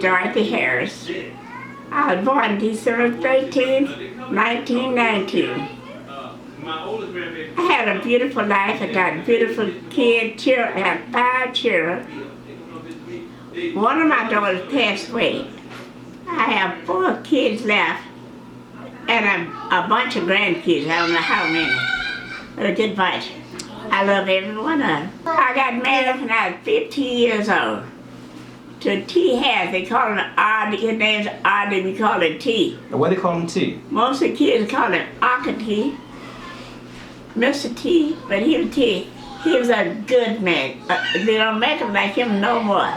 Dorothy Harris. I was born December 13th, 1919. I had a beautiful life. I got beautiful kids, children. I had 5 children. One of my daughters passed away. I have 4 kids left and a bunch of grandkids. I don't know how many, but a good bunch. I love every one of them. I got married when I was 15 years old to T. Harris. They call him R. His name's R. We call him T. And what do they call him T? Most of the kids call him Uncle T, Mr. T, but he was T. He was a good man. They don't make him like him no more.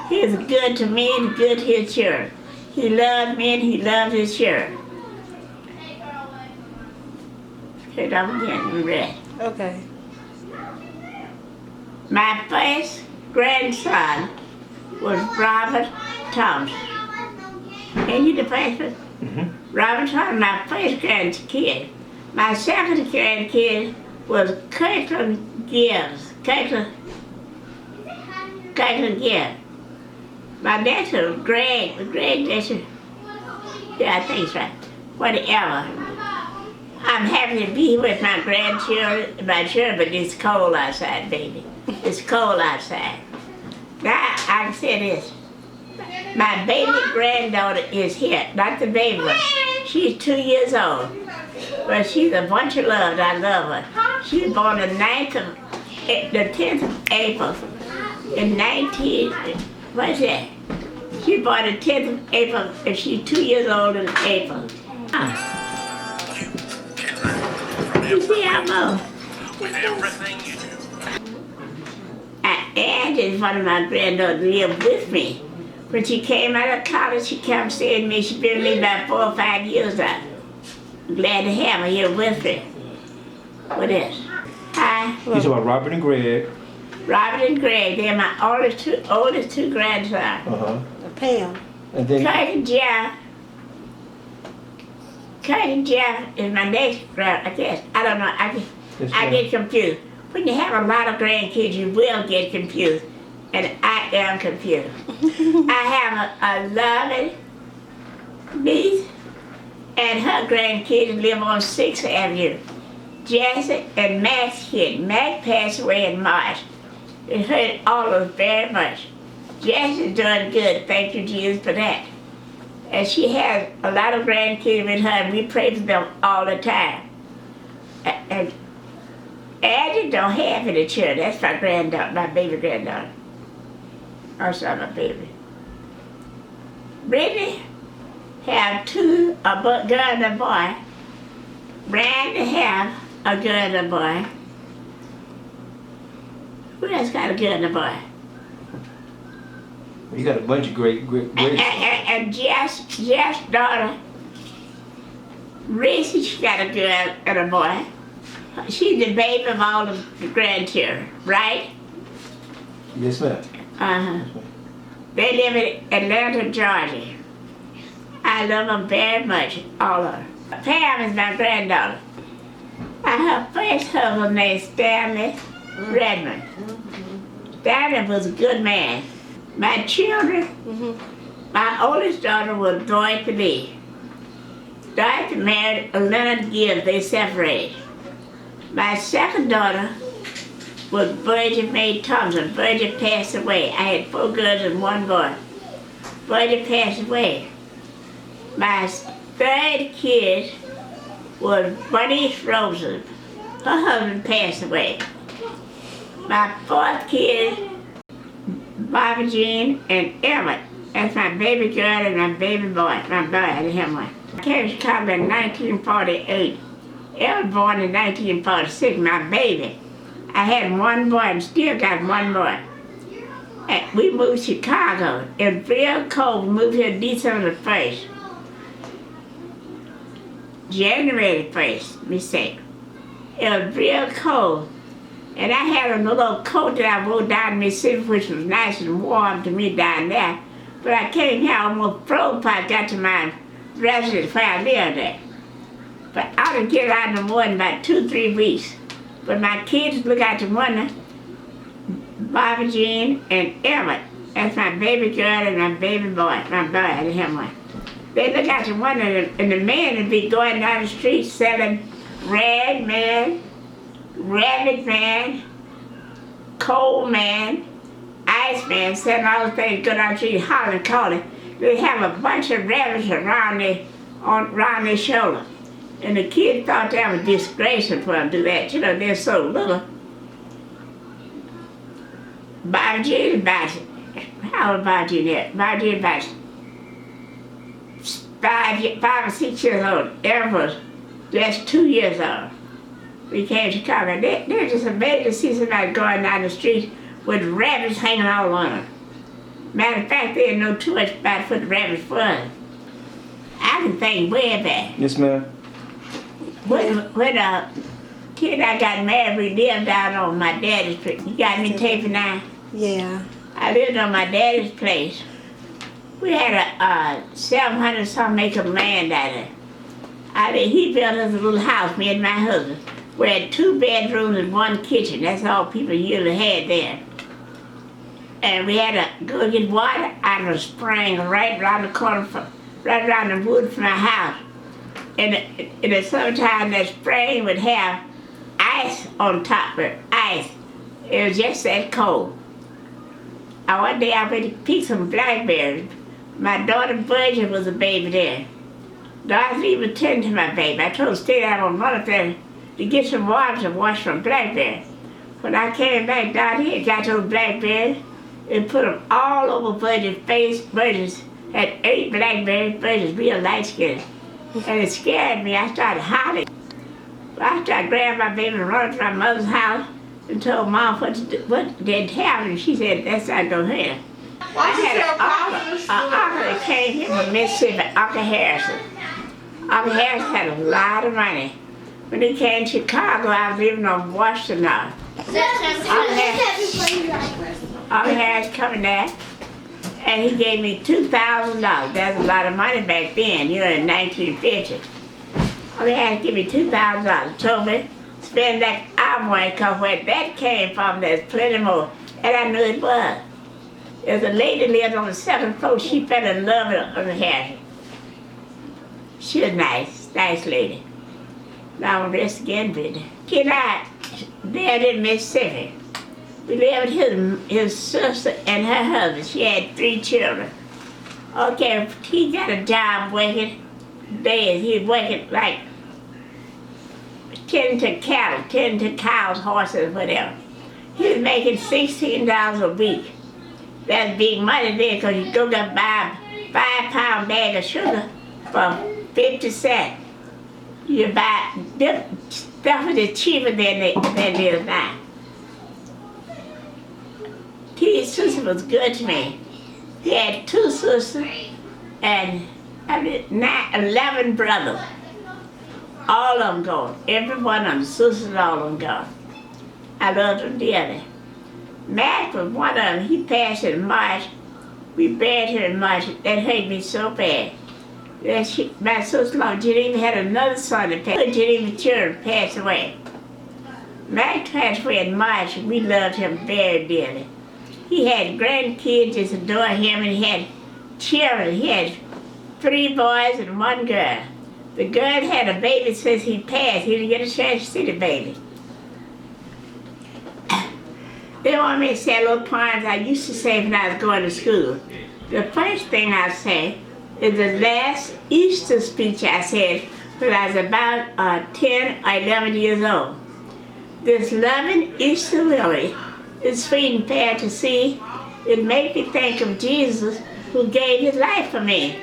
He was good to me and good to his children. He loved me and he loved his children. Okay, don't forget me ready. Okay. My first grandson was Robert Thompson. Ain't he the first one? Mm-hmm. Robert Thompson, my first grandkid. My second grandkid was Kirkland Gibbs. Kirkland Gibbs. My next one was Greg. Yeah, I think it's right. Whatever. I'm happy to be with my grandchildren, my children, but it's cold outside, baby. It's cold outside. Now, I can say this. My baby granddaughter is here, not the baby one. She's 2 years old, but she's a bunch of love. I love her. She was born the 10th of April in 19, what's that? She was born the 10th of April, and she's 2 years old in April. You see how I'm with everything you do. Ann is one of my granddaughters lived with me. When she came out of college, she came stay with me. She's been with me about 4 or 5 years now. I'm glad to have her here with me. What else? Hi. You talk about Robert and Greg. Robert and Greg, they're my oldest two grandsons. Uh-huh. Pam. And then Kirk and Jeff. Kirk and Jeff is my next grand, I guess. I don't know. I get confused. When you have a lot of grandkids, you will get confused. And I am confused. I have a loving niece, and her grandkids live on 6th Avenue. Jesse and Mac's kid. Mac passed away in March. It hurt all of us very much. Jesse's doing good, thank you Jesus for that. And she has a lot of grandkids with her, and we pray for them all the time. And Addie don't have any children. That's my granddaughter, my baby granddaughter. Also my baby. Brittany have 2, a girl and a boy. Brandy have a girl and a boy. Who else got a girl and a boy? you got a bunch of great. And Jeff's daughter, Reese, she got a girl and a boy. She's the baby of all the grandchildren, right? Yes, ma'am. Uh-huh. They live in Atlanta, Georgia. I love them very much, all of them. Pam is my granddaughter. Her first husband named Stanley Redmond. Stanley was a good man. My children, my oldest daughter was Dorothy. Dorothy married Leonard Gibbs, they separated. My second daughter was Virgin Mae Thompson. Virgin passed away. I had 4 girls and 1 boy. Virgin passed away. My third kid was Bernice Rosen. Her husband passed away. My 4th kid, Barbara Jean and Emmett. That's my baby girl and my baby boy. My boy, I didn't have one. I came to Chicago in 1948. Emmett was born in 1946, my baby. I had 1 boy and still got 1 boy. And we moved to Chicago. It was real cold. We moved here December the 1st. January 1st, mistake. It was real cold. And I had a little coat that I wore down in Mississippi, which was nice and warm to me down there. But I came here almost froze before I got to my residence where I lived at. But I didn't get out no more in about 2-3 weeks. But my kids look out the window, Barbara Jean and Emmett. That's my baby girl and my baby boy. My boy, I didn't have one. They look out the window and the man would be going down the street selling rag man, rabbit man, coal man, ice man, selling all the things, go down the street hollering, calling. They have a bunch of rabbits around their shoulder. And the kids thought that was disgraceful for them to do that. You know, they're so little. Bobby G about, how old Bobby G there? Bobby G about 5 or 6 years old. Eric was just 2 years old. We came to Chicago. They're just amazed to see somebody going down the street with rabbits hanging all on them. Matter of fact, they didn't know too much about what the rabbits was. I can think way back. Yes, ma'am. When a kid I got married, we lived down on my daddy's place. You got me taping now? Yeah. I lived on my daddy's place. We had a 700 some acre land down there. He built us a little house, me and my husband. We had 2 bedrooms and 1 kitchen. That's all people usually had there. And we had to go get water out of a spring right around the corner, right around the wood from my house. And in the summertime, that spring would have ice on top of it, ice. It was just that cold. One day I went to pick some blackberries. My daughter Virgin was a baby there. Dorothy was tending to my baby. I told her to stay down on one up there to get some water to wash some blackberries. When I came back down here, got those blackberries and put them all over Virgin's face. Virgin had 8 blackberries. Virgin's real light skinned. And it scared me. I started hollering. I started grabbing my baby and running to my mother's house and told Mom what they'd have, and she said, that's not going to hurt. I had an uncle that came here from Mississippi, Uncle Harrison. Uncle Harrison had a lot of money. When he came to Chicago, I was living on Washington now. Uncle Harrison coming there, and he gave me $2,000. That's a lot of money back then, you know, in 1950. Uncle Harrison gave me $2,000. Told me, spend that I want, because where that came from, there's plenty more. And I knew it was. There's a lady lived on the 7th floor. She fell in love with Uncle Harrison. She was nice lady. Now I'm rest again, but he and I lived in Mississippi. We lived with his sister and her husband. She had 3 children. Okay, he got a job working days. He was working like tending to cattle, tending to cows, horses, whatever. He was making $16 a week. That's big money there, because you go buy a 5-pound bag of sugar for 50 cents. You buy stuff is cheaper than it is now. His sister was good to me. He had 2 sisters and 11 brothers. All of them gone. Every one of them, sisters, all of them gone. I loved them dearly. Matt was one of them. He passed in March. We buried him in March. That hurt me so bad. My sister-in-law, Jenny, had another son that passed. Jenny's children passed away. Matt passed away in March, and we loved him very dearly. He had grandkids that adored him, and he had children. He had 3 boys and 1 girl. The girl had a baby since he passed. He didn't get a chance to see the baby. They want me to say little poems I used to say when I was going to school. The first thing I say is the last Easter speech I said when I was about 10 or 11 years old. This loving Easter lily is sweet and fair to see. It made me think of Jesus, who gave his life for me.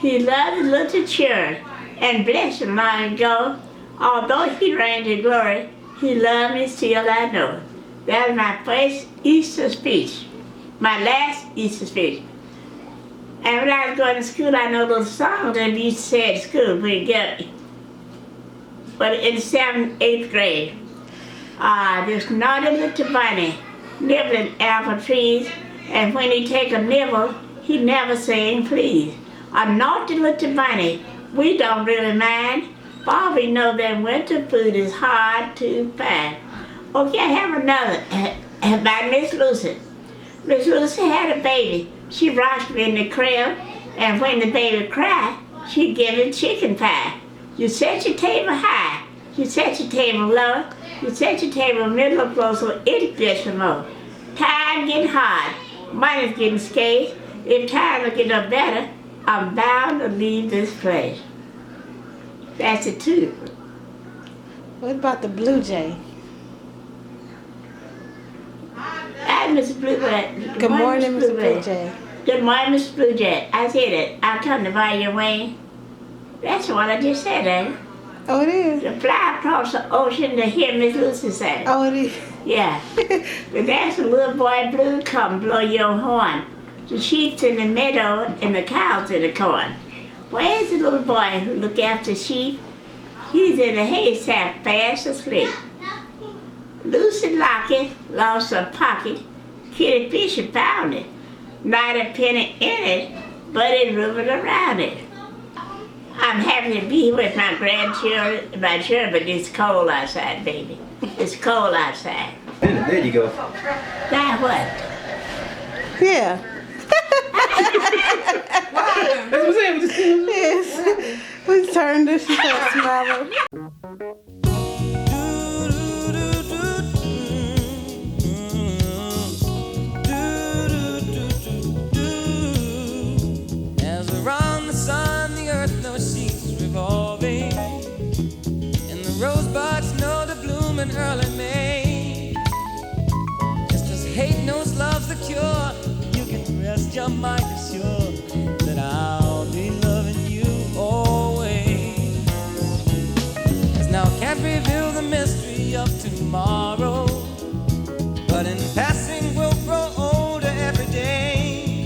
He loved his little children and blessed them long ago. Although he reigned in glory, he loved me still, I know. That was my first Easter speech, my last Easter speech. And when I was going to school, I know those songs that we used to say at school when you get, but in 7th, 8th grade. This naughty little bunny nibbling apple trees, and when he take a nibble, he never saying please. A naughty little bunny, we don't really mind, for we know that winter food is hard to find. Okay, I have another by Miss Lucy. Miss Lucy had a baby. She rocked me in the crib, and when the baby cried, she'd give him chicken pie. You set your table high, you set your table low, you set your table middle of close so it gets some more. Time getting hard, money's getting scarce. If times don't get no better, I'm bound to leave this place. That's it too. What about the Blue Jay? Hi, Mr. Blue Jay. Good morning, Mr. Blue Jay. Good morning, Mr. Blue Jay. I said it. I'll come to buy your wing. That's what I just said, ain't it? Oh, it is? To fly across the ocean to hear Miss Lucy say. Oh, it is? Yeah. But that's the little boy blue, come blow your horn. The sheep's in the meadow and the cows in the corn. Where's the little boy who look after sheep? He's in a haystack fast asleep. Lucy Locket lost her pocket. Kitty Fisher found it. Not a penny in it, but it moving around it. I'm happy to be with my grandchildren, but it's cold outside, baby. It's cold outside. There you go. Now what? Yeah. That's what I'm saying. Yes. We turned this and started smiling. As around the sun, the earth knows she's revolving, and the rosebuds know to bloom in early May. Just as hate knows love's the cure, you can rest your mind assured that I'll be loving you always. As now can't reveal the mystery of tomorrow, but in passing we'll grow older every day.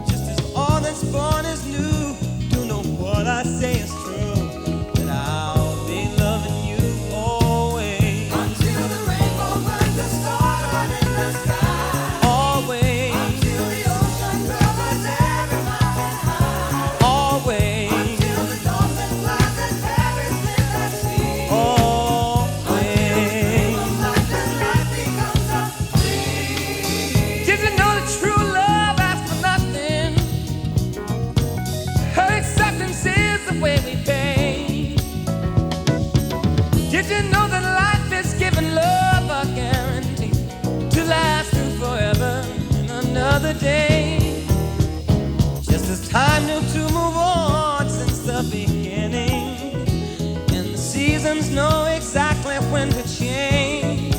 Just as all that's born is new, do know what I say is true, that I'll be loving you always. Until the rainbow burns the star in the sky. Always. Until the ocean covers every mountain high. Always. Until the dolphin flies and carries in the sea. Always. Life becomes a dream. Did you know that true love asks for nothing? Her acceptance is the way we pay. Did you know that life is giving love a guarantee to last through forever in another day? Just as time knew to move on since the beginning, and the seasons know exactly when to change.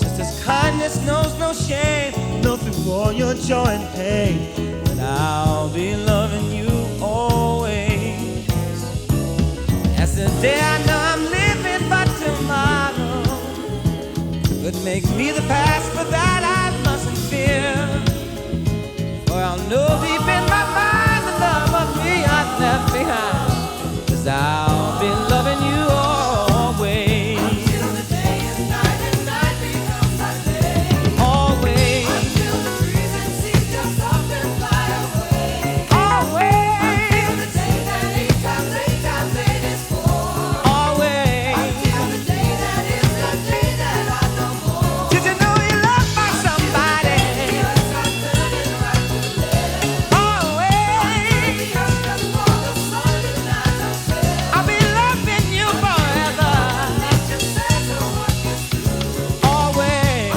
Just as kindness knows no shame, know through all your joy and pain, that I'll be loving you always. As the day I know I'm living, but tomorrow could make me the past, but that I mustn't fear. For I'll know deep in my mind the love of me I left behind, 'cause I'll be loving you always. Until the day is night and night becomes a day. Always. Until the trees and seas just up and fly away. Always. Until the day that 8 times 8 is 4. Always. Until the day that is the day that I know more. Did you know you loved by somebody? Always. I'll be loving you forever. Always.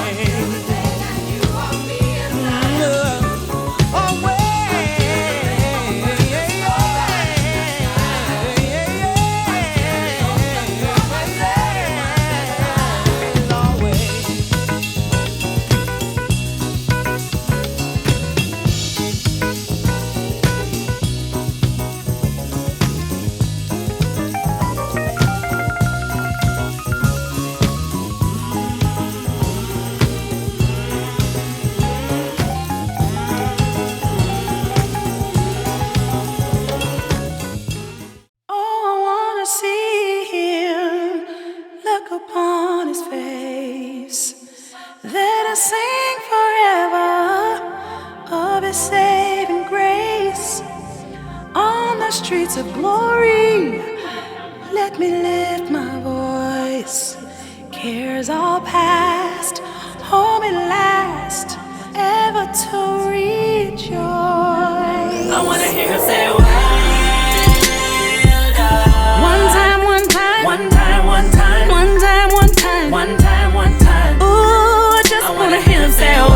Oh, I wanna see him, look upon his face. Let us sing forever of his saving grace. On the streets of glory, let me lift my voice. Cares all past, home at last. to rejoice. I wanna hear him say, well done. One time, one time. One time, one time. One time, one time. One time, one time. Ooh, I just wanna hear him say, well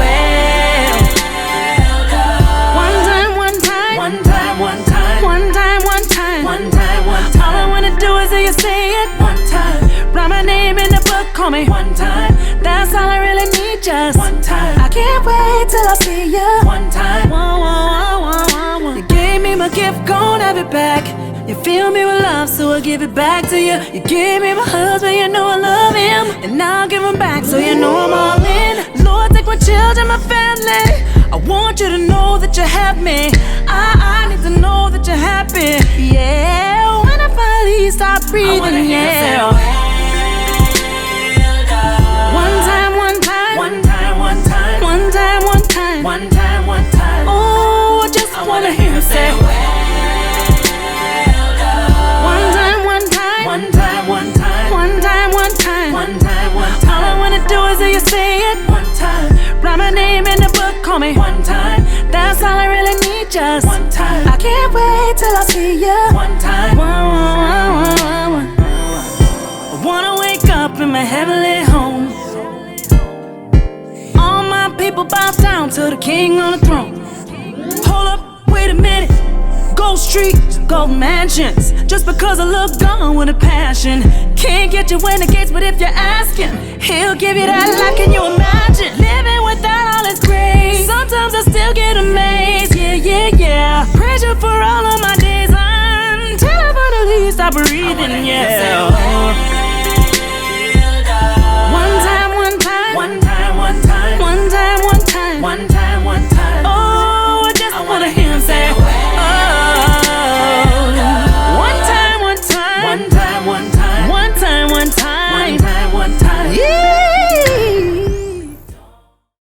done. One time, one time. One time, one time. One time, one time. One time, one time. All I wanna do is hear you say it one time. Write my name in the book, call me one time. That's all I really need, just one time. I can't wait till I see you one time. You gave me my gift, gon' have it back. You fill me with love, so I'll give it back to you. You gave me my husband, you know I love him, and now I'll give him back, so you know I'm all in. Lord, take my children, my family. I want you to know that you have me. I need to know that you're happy. Yeah, when I finally stop breathing, yeah. One time, one time. One time, one time. One time, one time. One time, one time. Oh, I just wanna hear him say, one time, one time. One time, one time. One time, one time. One time, one time. All I wanna do is hear you say it one time. Write my name in the book, call me one time. That's all I really need, just one time. I can't wait till I see you one time. I wanna wake up in my heavenly home. All my people bow down to the king on the throne. Hold up, wait a minute. Gold streets, gold mansions. Just because I look gone with a passion. Can't get you in the gates, but if you're asking, he'll give you that life, can you imagine? Living without all his grace. Sometimes I still get amazed, yeah, yeah, yeah. Praise you for all of my days until I finally stop breathing, yeah.